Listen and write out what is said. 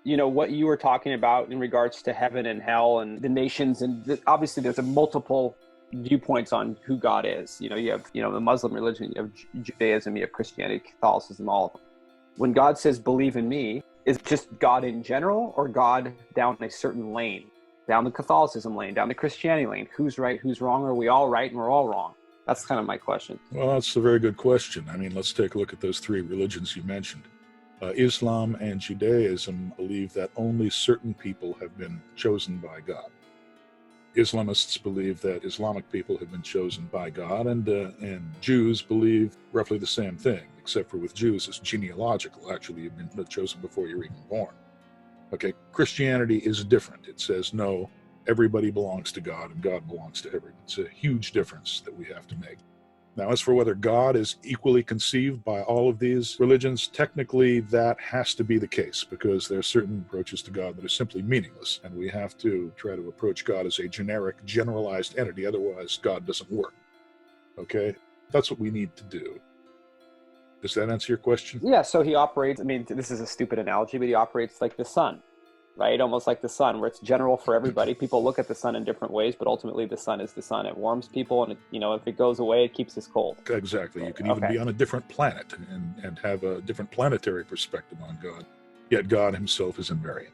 what you were talking about in regards to heaven and hell and the nations, and obviously there's a multiple viewpoints on who God is. You have, the Muslim religion, you have Judaism, you have Christianity, Catholicism, all of them. When God says, believe in me, is it just God in general, or God down a certain lane, down the Catholicism lane, down the Christianity lane? Who's right, who's wrong? Are we all right and we're all wrong? That's kind of my question. Well, that's a very good question. I mean, let's take a look at those three religions you mentioned. Islam and Judaism believe that only certain people have been chosen by God. Islamists believe that Islamic people have been chosen by God, and Jews believe roughly the same thing, except for with Jews, it's genealogical. Actually, you've been chosen before you're even born. Okay, Christianity is different. It says, no, everybody belongs to God, and God belongs to everyone. It's a huge difference that we have to make. Now, as for whether God is equally conceived by all of these religions, technically that has to be the case, because there are certain approaches to God that are simply meaningless, and we have to try to approach God as a generic, generalized entity. Otherwise, God doesn't work. Okay? That's what we need to do. Does that answer your question? Yeah, so he operates, this is a stupid analogy, but he operates like the sun, right? Almost like the sun, where it's general for everybody. People look at the sun in different ways, but ultimately the sun is the sun. It warms people, and if it goes away, it keeps us cold. Exactly. You can even be on a different planet and have a different planetary perspective on God, yet God himself is invariant.